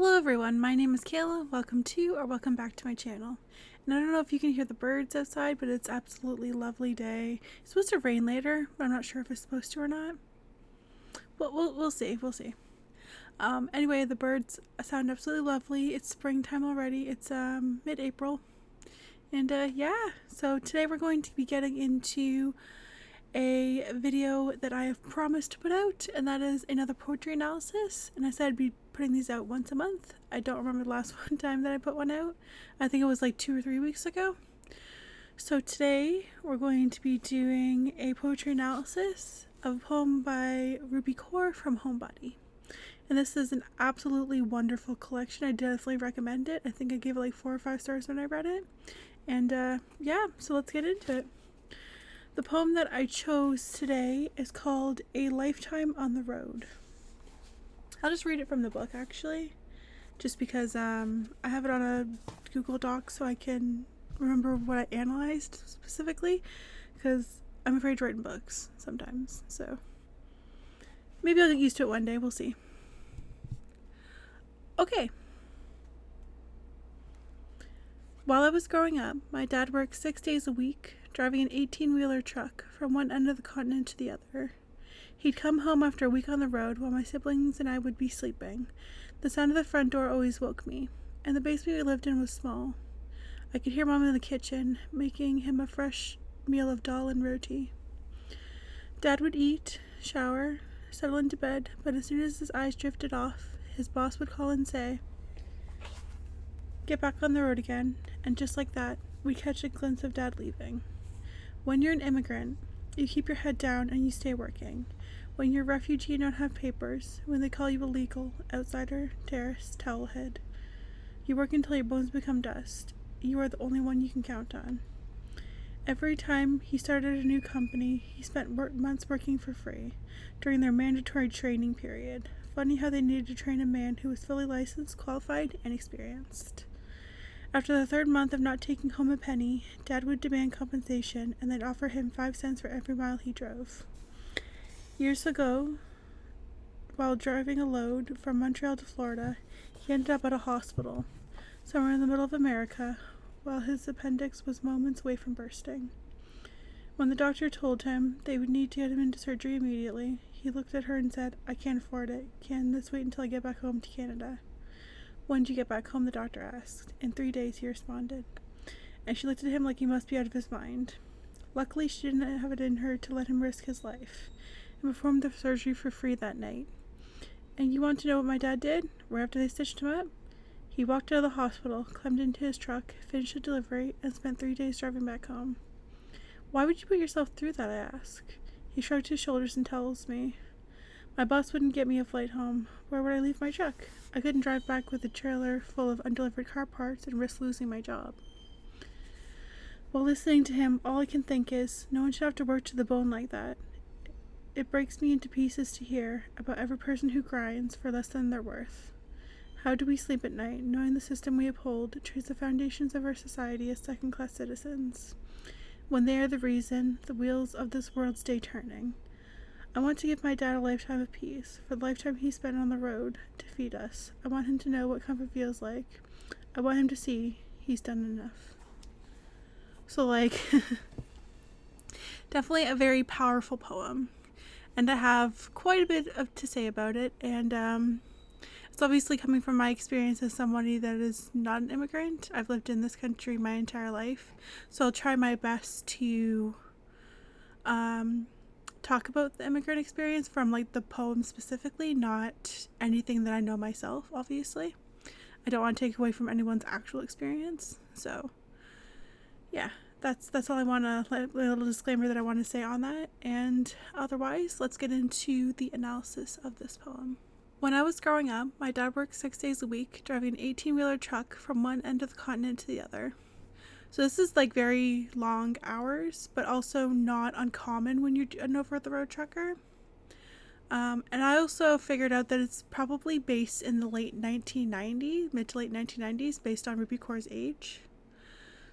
Hello everyone, my name is Kayla. Welcome back to my channel. And I don't know if you can hear the birds outside, but it's absolutely lovely day. It's supposed to rain later, but I'm not sure if it's supposed to or not. But we'll see. Anyway, the birds sound absolutely lovely. It's springtime already. It's mid-April. And yeah, so today we're going to be getting into a video that I have promised to put out, and that is another poetry analysis. And I said I'd be putting these out once a month. I don't remember the last one time that I put one out. I think it was like 2 or 3 weeks ago. So today we're going to be doing a poetry analysis of a poem by Rupi Kaur from Homebody. And this is an absolutely wonderful collection. I definitely recommend it. I think I gave it like 4 or 5 stars when I read it. And yeah, so let's get into it. The poem that I chose today is called A Lifetime on the Road. I'll just read it from the book actually, just because I have it on a Google Doc so I can remember what I analyzed specifically, because I'm afraid to write in books sometimes, so maybe I'll get used to it one day, we'll see. Okay. While I was growing up, my dad worked 6 days a week, driving an 18-wheeler truck from one end of the continent to the other. He'd come home after a week on the road while my siblings and I would be sleeping. The sound of the front door always woke me, and the basement we lived in was small. I could hear Mom in the kitchen, making him a fresh meal of dal and roti. Dad would eat, shower, settle into bed, but as soon as his eyes drifted off, his boss would call and say, "Get back on the road again," and just like that, we'd catch a glimpse of Dad leaving. When you're an immigrant, you keep your head down and you stay working. When you're a refugee and don't have papers, when they call you illegal, outsider, terrorist, towelhead, you work until your bones become dust. You are the only one you can count on. Every time he started a new company, he spent months working for free during their mandatory training period. Funny how they needed to train a man who was fully licensed, qualified, and experienced. After the 3rd month of not taking home a penny, Dad would demand compensation, and they'd offer him 5 cents for every mile he drove. Years ago, while driving a load from Montreal to Florida, he ended up at a hospital, somewhere in the middle of America, while his appendix was moments away from bursting. When the doctor told him they would need to get him into surgery immediately, he looked at her and said, "I can't afford it. Can this wait until I get back home to Canada?" "When did you get back home?" the doctor asked. "In 3 days," he responded. And she looked at him like he must be out of his mind. Luckily, she didn't have it in her to let him risk his life, and performed the surgery for free that night. And you want to know what my dad did? Right after they stitched him up? He walked out of the hospital, climbed into his truck, finished the delivery, and spent 3 days driving back home. "Why would you put yourself through that?" I ask. He shrugged his shoulders and tells me, "My boss wouldn't get me a flight home. Where would I leave my truck? I couldn't drive back with a trailer full of undelivered car parts and risk losing my job." While listening to him, all I can think is, no one should have to work to the bone like that. It breaks me into pieces to hear about every person who grinds for less than their worth. How do we sleep at night, knowing the system we uphold treats the foundations of our society as second-class citizens, when they are the reason the wheels of this world stay turning? I want to give my dad a lifetime of peace, for the lifetime he spent on the road to feed us. I want him to know what comfort feels like. I want him to see he's done enough. So, like, definitely a very powerful poem. And I have quite a bit to say about it, and it's obviously coming from my experience as somebody that is not an immigrant. I've lived in this country my entire life, so I'll try my best to talk about the immigrant experience from like the poem specifically, not anything that I know myself, obviously. I don't want to take away from anyone's actual experience, so yeah. That's all I want to, a little disclaimer that I want to say on that, and otherwise, let's get into the analysis of this poem. When I was growing up, my dad worked 6 days a week, driving an 18-wheeler truck from one end of the continent to the other. So this is like very long hours, but also not uncommon when you're an over-the-road trucker. And I also figured out that it's probably based in the mid to late 1990s, based on Rupi Kaur's age.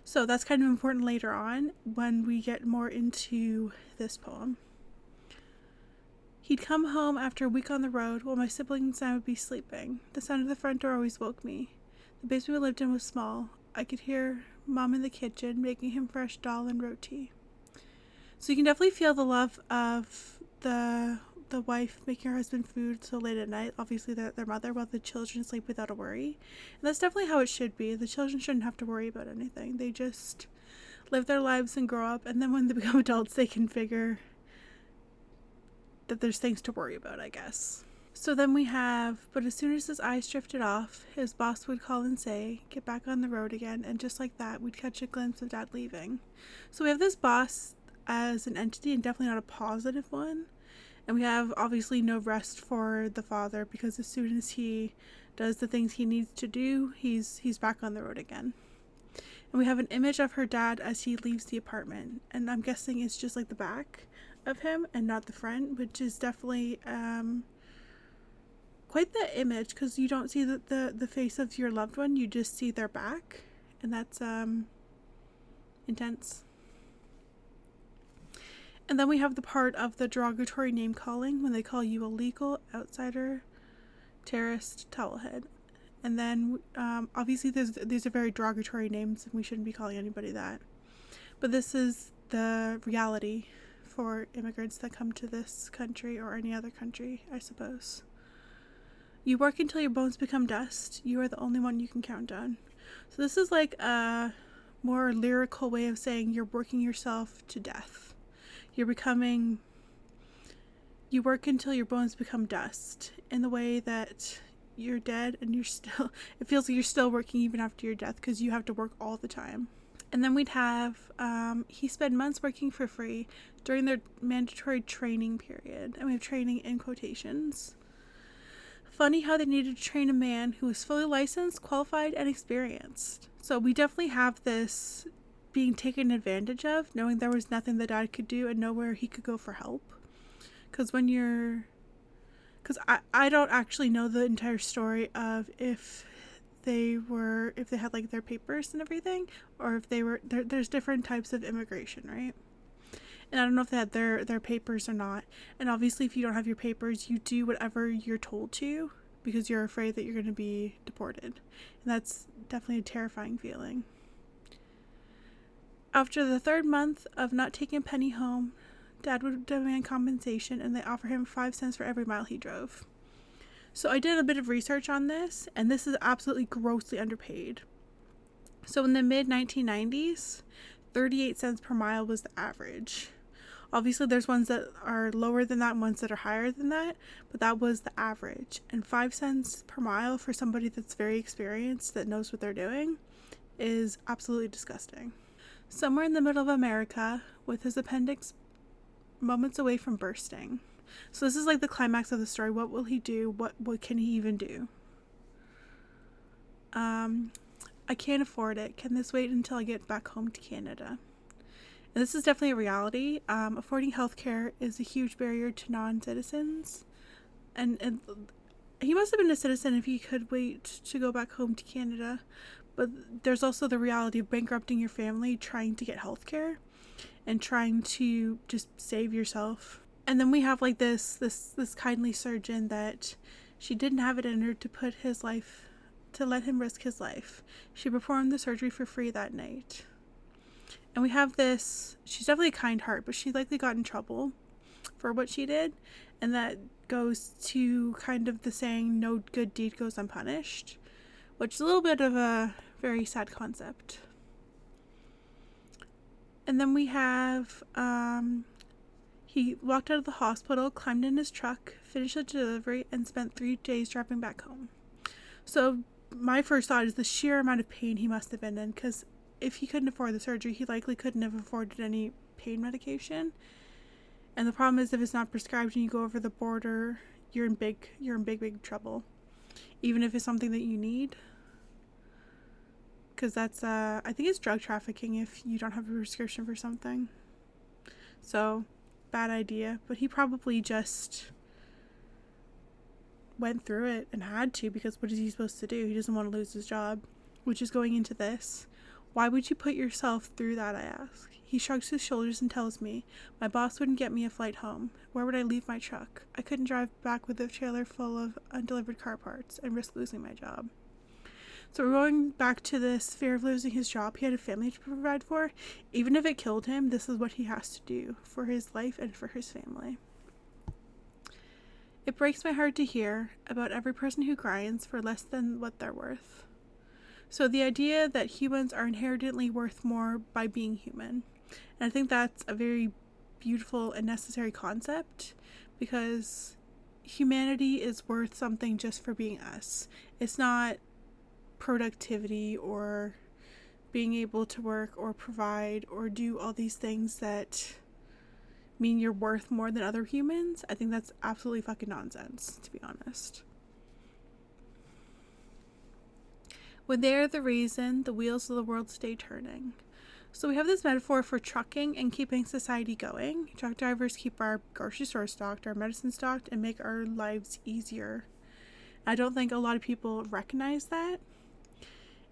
So that's kind of important later on when we get more into this poem. He'd come home after a week on the road while my siblings and I would be sleeping. The sound of the front door always woke me. The basement we lived in was small. I could hear Mom in the kitchen making him fresh dal and roti. So you can definitely feel the love of the wife making her husband food so late at night, obviously their mother, while the children sleep without a worry. And that's definitely how it should be. The children shouldn't have to worry about anything. They just live their lives and grow up, and then when they become adults, they can figure that there's things to worry about, I guess. So then we have, but as soon as his eyes drifted off, his boss would call and say, get back on the road again, and just like that, we'd catch a glimpse of Dad leaving. So we have this boss as an entity, and definitely not a positive one. And we have obviously no rest for the father, because as soon as he does the things he needs to do, he's back on the road again. And we have an image of her dad as he leaves the apartment, and I'm guessing it's just like the back of him and not the front, which is definitely quite the image, because you don't see the face of your loved one, you just see their back, and that's intense. And then we have the part of the derogatory name calling, when they call you a legal outsider, terrorist, towelhead. And then obviously these are very derogatory names, and we shouldn't be calling anybody that. But this is the reality for immigrants that come to this country, or any other country, I suppose. You work until your bones become dust. You are the only one you can count on. So this is like a more lyrical way of saying you're working yourself to death. You work until your bones become dust, in the way that you're dead and it feels like you're still working even after your death, because you have to work all the time. And then we'd have, he spent months working for free during their mandatory training period. And we have training in quotations. Funny how they needed to train a man who was fully licensed, qualified, and experienced. So we definitely have this being taken advantage of, knowing there was nothing that Dad could do and nowhere he could go for help. Because I don't actually know the entire story of if they had like their papers and everything, or if they were there's different types of immigration, right? And I don't know if they had their papers or not. And obviously if you don't have your papers, you do whatever you're told to, because you're afraid that you're going to be deported. And that's definitely a terrifying feeling. After the third month of not taking a penny home, Dad would demand compensation, and they offer him 5 cents for every mile he drove. So I did a bit of research on this, and this is absolutely grossly underpaid. So in the mid-1990s, 38 cents per mile was the average. Obviously there's ones that are lower than that and ones that are higher than that, but that was the average. And 5 cents per mile for somebody that's very experienced, that knows what they're doing, is absolutely disgusting. Somewhere in the middle of America, with his appendix moments away from bursting. So this is like the climax of the story. What will he do? What can he even do? I can't afford it. Can this wait until I get back home to Canada? And this is definitely a reality. Affording healthcare is a huge barrier to non-citizens. And he must have been a citizen if he could wait to go back home to Canada. But there's also the reality of bankrupting your family, trying to get healthcare, and trying to just save yourself. And then we have like this kindly surgeon that she didn't have it in her to let him risk his life. She performed the surgery for free that night. And we have this, she's definitely a kind heart, but she likely got in trouble for what she did. And that goes to kind of the saying, no good deed goes unpunished, which is a little bit of a very sad concept. And then we have, he walked out of the hospital, climbed in his truck, finished the delivery, and spent 3 days driving back home. So my first thought is the sheer amount of pain he must have been in, because if he couldn't afford the surgery, he likely couldn't have afforded any pain medication. And the problem is, if it's not prescribed and you go over the border, you're in big trouble, even if it's something that you need. Because that's, I think it's drug trafficking if you don't have a prescription for something. So, bad idea. But he probably just went through it and had to, because what is he supposed to do? He doesn't want to lose his job, which is going into this. Why would you put yourself through that, I ask. He shrugs his shoulders and tells me, my boss wouldn't get me a flight home. Where would I leave my truck? I couldn't drive back with a trailer full of undelivered car parts and risk losing my job. So we're going back to this fear of losing his job. He had a family to provide for. Even if it killed him, this is what he has to do for his life and for his family. It breaks my heart to hear about every person who grinds for less than what they're worth. So the idea that humans are inherently worth more by being human. And I think that's a very beautiful and necessary concept, because humanity is worth something just for being us. It's not productivity or being able to work or provide or do all these things that mean you're worth more than other humans. I think that's absolutely fucking nonsense, to be honest. When they are the reason the wheels of the world stay turning. So we have this metaphor for trucking and keeping society going. Truck drivers keep our grocery store stocked, our medicine stocked, and make our lives easier. I don't think a lot of people recognize that,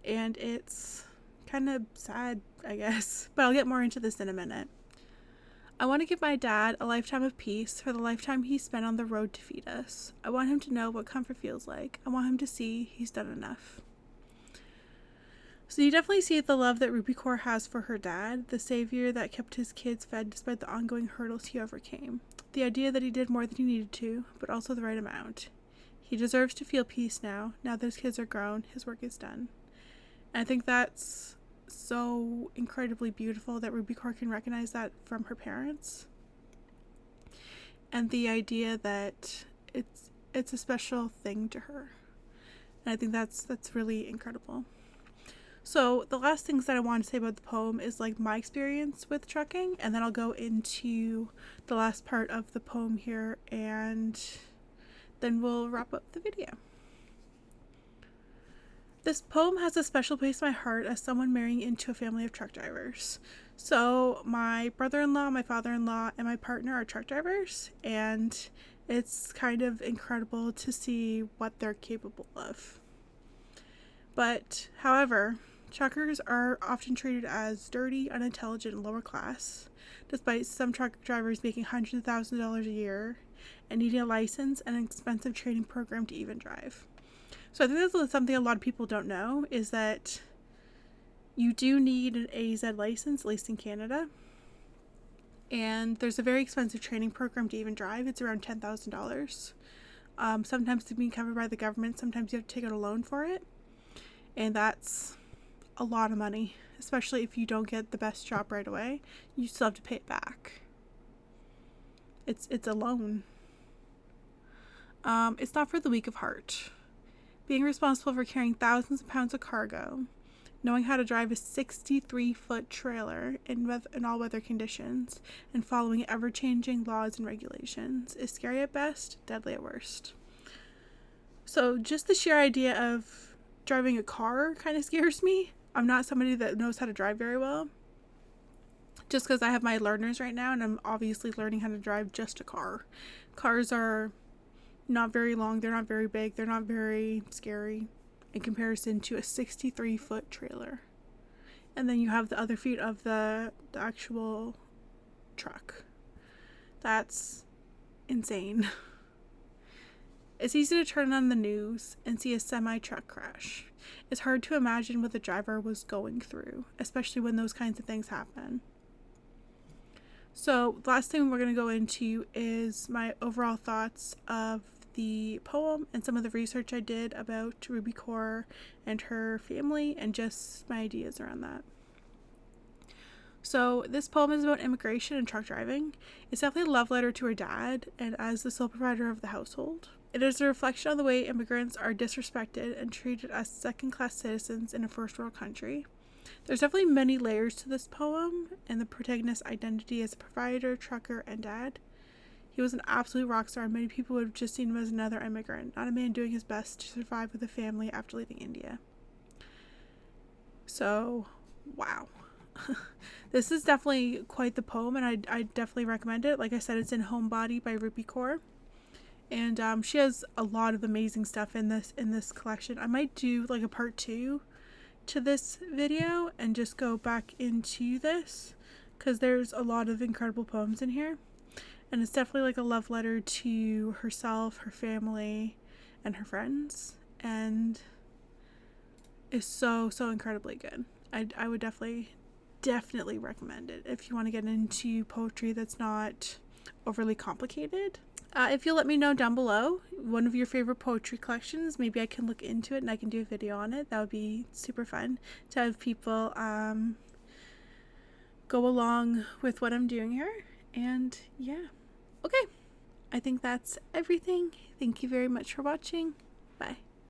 and it's kind of sad, I guess. But I'll get more into this in a minute. I want to give my dad a lifetime of peace for the lifetime he spent on the road to feed us. I want him to know what comfort feels like. I want him to see he's done enough. So you definitely see the love that Rupi Kaur has for her dad, the savior that kept his kids fed despite the ongoing hurdles he overcame. The idea that he did more than he needed to, but also the right amount. He deserves to feel peace now that his kids are grown, his work is done. And I think that's so incredibly beautiful that Rupi Kaur can recognize that from her parents. And the idea that it's a special thing to her. And I think that's really incredible. So the last things that I want to say about the poem is like my experience with trucking, and then I'll go into the last part of the poem here, and then we'll wrap up the video. This poem has a special place in my heart as someone marrying into a family of truck drivers. So my brother-in-law, my father-in-law, and my partner are truck drivers, and it's kind of incredible to see what they're capable of. But, however, truckers are often treated as dirty, unintelligent, and lower class, despite some truck drivers making hundreds of thousands of dollars a year and needing a license and an expensive training program to even drive. So I think that's something a lot of people don't know, is that you do need an AZ license, at least in Canada. And there's a very expensive training program to even drive. It's around $10,000. Sometimes it's being covered by the government. Sometimes you have to take out a loan for it. And that's a lot of money, especially if you don't get the best job right away. You still have to pay it back. It's a loan. It's not for the weak of heart. Being responsible for carrying thousands of pounds of cargo, knowing how to drive a 63-foot trailer in all weather conditions, and following ever-changing laws and regulations is scary at best, deadly at worst. So just the sheer idea of driving a car kind of scares me. I'm not somebody that knows how to drive very well, just because I have my learners right now, and I'm obviously learning how to drive just a car. Cars are not very long, they're not very big, they're not very scary in comparison to a 63-foot trailer. And then you have the other feet of the actual truck. That's insane. It's easy to turn on the news and see a semi-truck crash. It's hard to imagine what the driver was going through, especially when those kinds of things happen. So, the last thing we're going to go into is my overall thoughts of the poem and some of the research I did about Rupi Kaur and her family and just my ideas around that. So this poem is about immigration and truck driving. It's definitely a love letter to her dad and as the sole provider of the household. It is a reflection on the way immigrants are disrespected and treated as second-class citizens in a first-world country. There's definitely many layers to this poem and the protagonist's identity as a provider, trucker, and dad. He was an absolute rock star, and many people would have just seen him as another immigrant, not a man doing his best to survive with a family after leaving India. So, wow. This is definitely quite the poem, and I definitely recommend it. Like I said, it's in Homebody by Rupi Kaur. And she has a lot of amazing stuff in this collection. I might do like a part 2 to this video and just go back into this, because there's a lot of incredible poems in here, and it's definitely like a love letter to herself, her family, and her friends, and is so incredibly good. I would definitely recommend it if you want to get into poetry that's not overly complicated. If you'll let me know down below one of your favorite poetry collections, maybe I can look into it and I can do a video on it. That would be super fun to have people go along with what I'm doing here. And yeah, okay, I think that's everything. Thank you very much for watching. Bye.